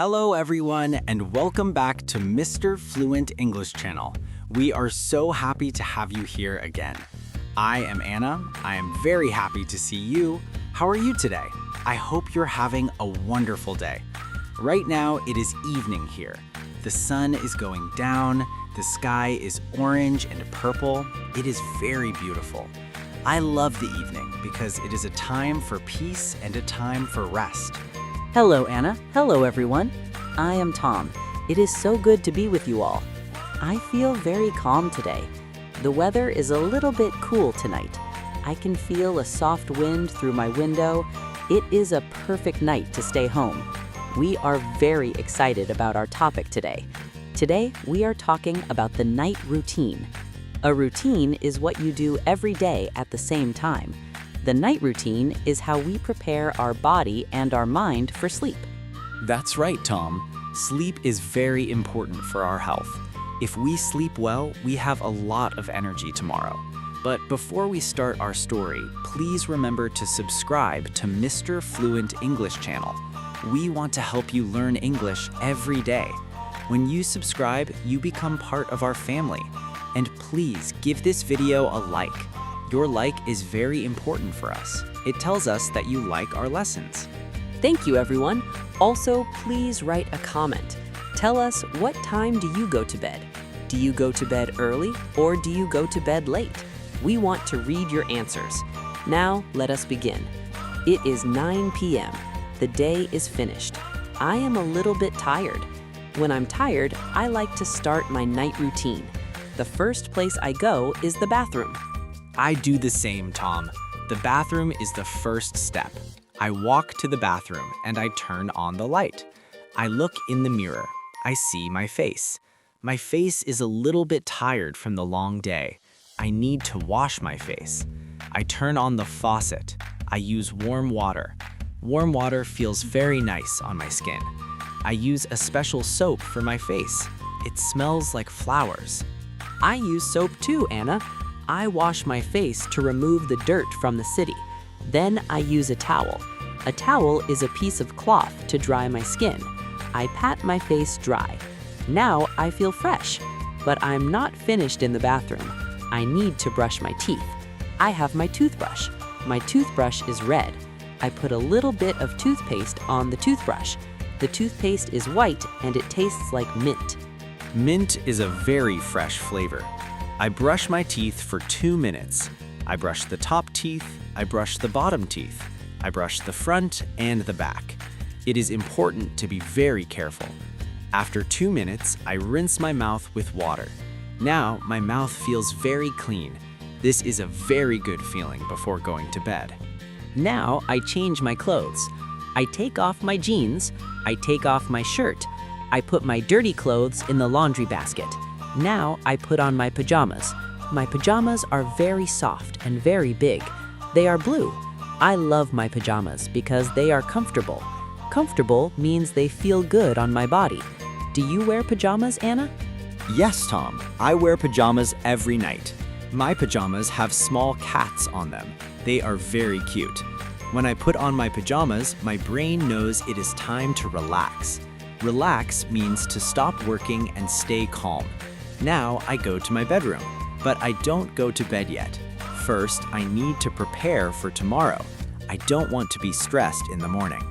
Hello everyone and welcome back to Mr. Fluent English Channel. We are so happy to have you here again. I am Anna. I am very happy to see you. How are you today? I hope you're having a wonderful day. Right now it is evening here. The sun is going down, the sky is orange and purple. It is very beautiful. I love the evening because it is a time for peace and a time for rest. Hello, Anna. Hello, everyone. I am Tom. It is so good to be with you all. I feel very calm today. The weather is a little bit cool tonight. I can feel a soft wind through my window. It is a perfect night to stay home. We are very excited about our topic today. Today, we are talking about the night routine. A routine is what you do every day at the same time. The night routine is how we prepare our body and our mind for sleep. That's right, Tom. Sleep is very important for our health. If we sleep well, we have a lot of energy tomorrow. But before we start our story, please remember to subscribe to Mr. Fluent English Channel. We want to help you learn English every day. When you subscribe, you become part of our family. And please give this video a like. Your like is very important for us. It tells us that you like our lessons. Thank you, everyone. Also, please write a comment. Tell us, what time do you go to bed? Do you go to bed early or do you go to bed late? We want to read your answers. Now, let us begin. It is 9 p.m. The day is finished. I am a little bit tired. When I'm tired, I like to start my night routine. The first place I go is the bathroom. I do the same, Tom. The bathroom is the first step. I walk to the bathroom and I turn on the light. I look in the mirror. I see my face. My face is a little bit tired from the long day. I need to wash my face. I turn on the faucet. I use warm water. Warm water feels very nice on my skin. I use a special soap for my face. It smells like flowers. I use soap too, Anna. I wash my face to remove the dirt from the city. Then I use a towel. A towel is a piece of cloth to dry my skin. I pat my face dry. Now I feel fresh. But I'm not finished in the bathroom. I need to brush my teeth. I have my toothbrush. My toothbrush is red. I put a little bit of toothpaste on the toothbrush. The toothpaste is white and it tastes like mint. Mint is a very fresh flavor. I brush my teeth for 2 minutes. I brush the top teeth, I brush the bottom teeth, I brush the front and the back. It is important to be very careful. After 2 minutes, I rinse my mouth with water. Now my mouth feels very clean. This is a very good feeling before going to bed. Now I change my clothes. I take off my jeans, I take off my shirt, I put my dirty clothes in the laundry basket. Now I put on my pajamas. My pajamas are very soft and very big. They are blue. I love my pajamas because they are comfortable. Comfortable means they feel good on my body. Do you wear pajamas, Anna? Yes, Tom. I wear pajamas every night. My pajamas have small cats on them. They are very cute. When I put on my pajamas, my brain knows it is time to relax. Relax means to stop working and stay calm. Now I go to my bedroom, but I don't go to bed yet. First, I need to prepare for tomorrow. I don't want to be stressed in the morning.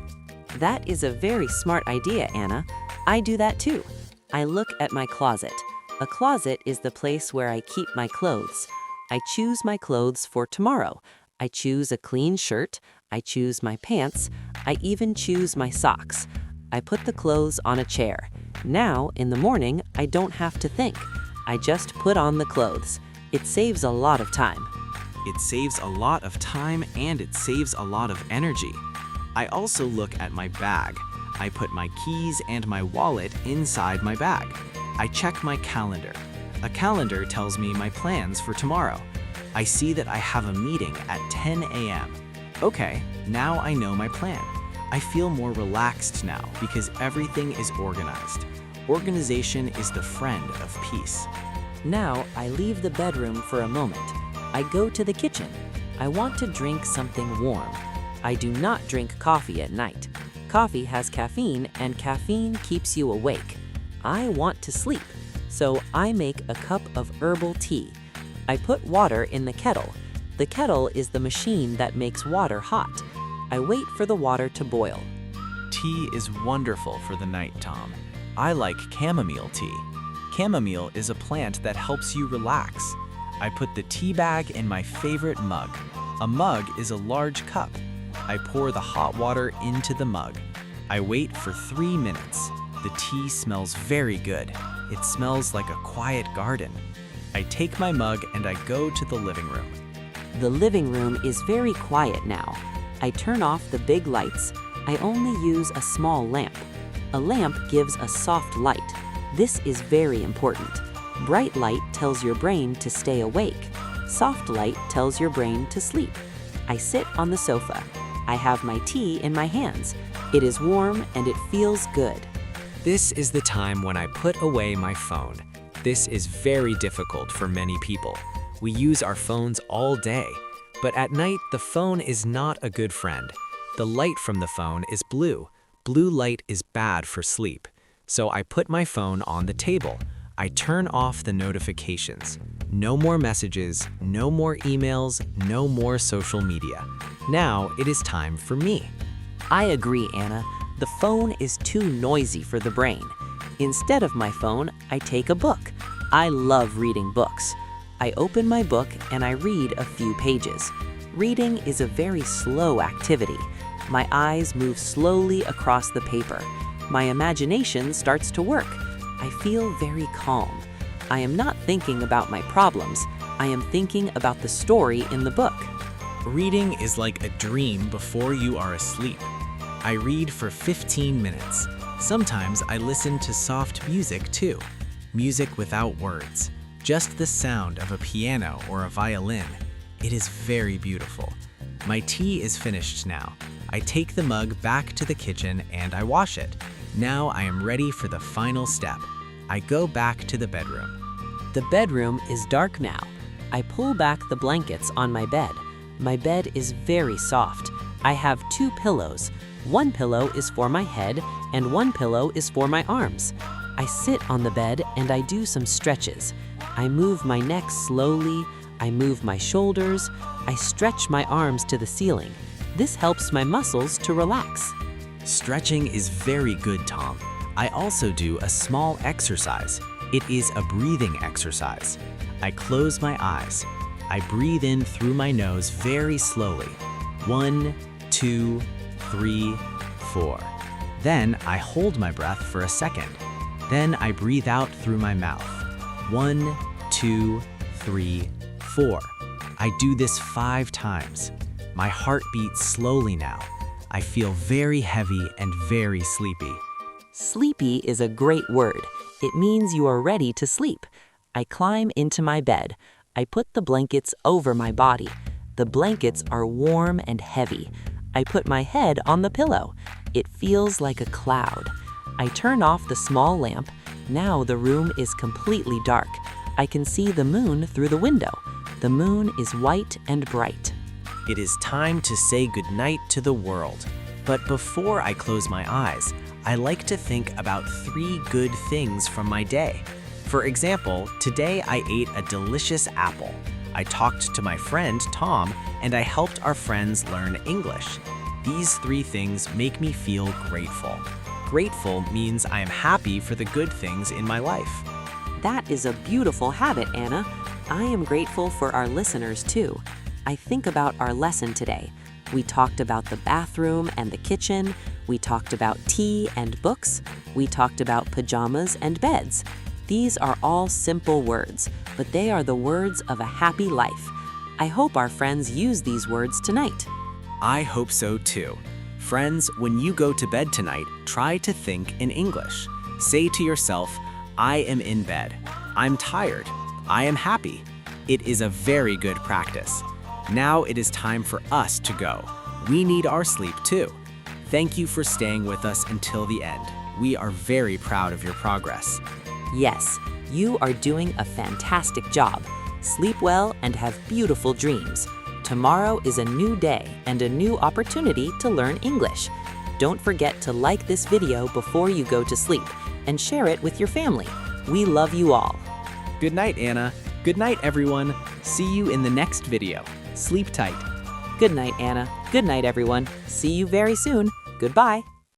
That is a very smart idea, Anna. I do that too. I look at my closet. A closet is the place where I keep my clothes. I choose my clothes for tomorrow. I choose a clean shirt. I choose my pants. I even choose my socks. I put the clothes on a chair. Now, in the morning, I don't have to think. I just put on the clothes. It saves a lot of time. It saves a lot of time and it saves a lot of energy. I also look at my bag. I put my keys and my wallet inside my bag. I check my calendar. A calendar tells me my plans for tomorrow. I see that I have a meeting at 10 a.m. Okay, now I know my plan. I feel more relaxed now because everything is organized. Organization is the friend of peace. Now I leave the bedroom for a moment. I go to the kitchen. I want to drink something warm. I do not drink coffee at night. coffee has caffeine, and caffeine keeps you awake. I want to sleep, so I make a cup of herbal tea. I put water in the kettle. The kettle is the machine that makes water hot. I wait for the water to boil. Tea is wonderful for the night, Tom. I like chamomile tea. Chamomile is a plant that helps you relax. I put the tea bag in my favorite mug. A mug is a large cup. I pour the hot water into the mug. I wait for 3 minutes. The tea smells very good. It smells like a quiet garden. I take my mug and I go to the living room. The living room is very quiet now. I turn off the big lights. I only use a small lamp. A lamp gives a soft light. This is very important. Bright light tells your brain to stay awake. Soft light tells your brain to sleep. I sit on the sofa. I have my tea in my hands. It is warm and it feels good. This is the time when I put away my phone. This is very difficult for many people. We use our phones all day, but at night the phone is not a good friend. The light from the phone is blue. Blue light is bad for sleep. So I put my phone on the table. I turn off the notifications. No more messages, no more emails, no more social media. Now it is time for me. I agree, Anna. The phone is too noisy for the brain. Instead of my phone, I take a book. I love reading books. I open my book and I read a few pages. Reading is a very slow activity. My eyes move slowly across the paper. My imagination starts to work. I feel very calm. I am not thinking about my problems. I am thinking about the story in the book. Reading is like a dream before you are asleep. I read for 15 minutes. Sometimes I listen to soft music too. Music without words. Just the sound of a piano or a violin. It is very beautiful. My tea is finished now. I take the mug back to the kitchen and I wash it. Now I am ready for the final step. I go back to the bedroom. The bedroom is dark now. I pull back the blankets on my bed. My bed is very soft. I have 2 pillows. One pillow is for my head and one pillow is for my arms. I sit on the bed and I do some stretches. I move my neck slowly. I move my shoulders. I stretch my arms to the ceiling. This helps my muscles to relax. Stretching is very good, Tom. I also do a small exercise. It is a breathing exercise. I close my eyes. I breathe in through my nose very slowly. 1, 2, 3, 4. Then I hold my breath for a second. Then I breathe out through my mouth. 1, 2, 3, 4. I do this 5 times. My heart beats slowly now. I feel very heavy and very sleepy. Sleepy is a great word. It means you are ready to sleep. I climb into my bed. I put the blankets over my body. The blankets are warm and heavy. I put my head on the pillow. It feels like a cloud. I turn off the small lamp. Now the room is completely dark. I can see the moon through the window. The moon is white and bright. It is time to say goodnight to the world. But before I close my eyes, I like to think about 3 good things from my day. For example, today I ate a delicious apple. I talked to my friend Tom, and I helped our friends learn English. These 3 things make me feel grateful. Grateful means I am happy for the good things in my life. That is a beautiful habit, Anna. I am grateful for our listeners too. I think about our lesson today. We talked about the bathroom and the kitchen. We talked about tea and books. We talked about pajamas and beds. These are all simple words, but they are the words of a happy life. I hope our friends use these words tonight. I hope so too. Friends, when you go to bed tonight, try to think in English. Say to yourself, I am in bed. I'm tired. I am happy. It is a very good practice. Now it is time for us to go. We need our sleep too. Thank you for staying with us until the end. We are very proud of your progress. Yes, you are doing a fantastic job. Sleep well and have beautiful dreams. Tomorrow is a new day and a new opportunity to learn English. Don't forget to like this video before you go to sleep and share it with your family. We love you all. Good night, Anna. Good night, everyone. See you in the next video. Sleep tight. Good night, Anna. Good night, everyone. See you very soon. Goodbye.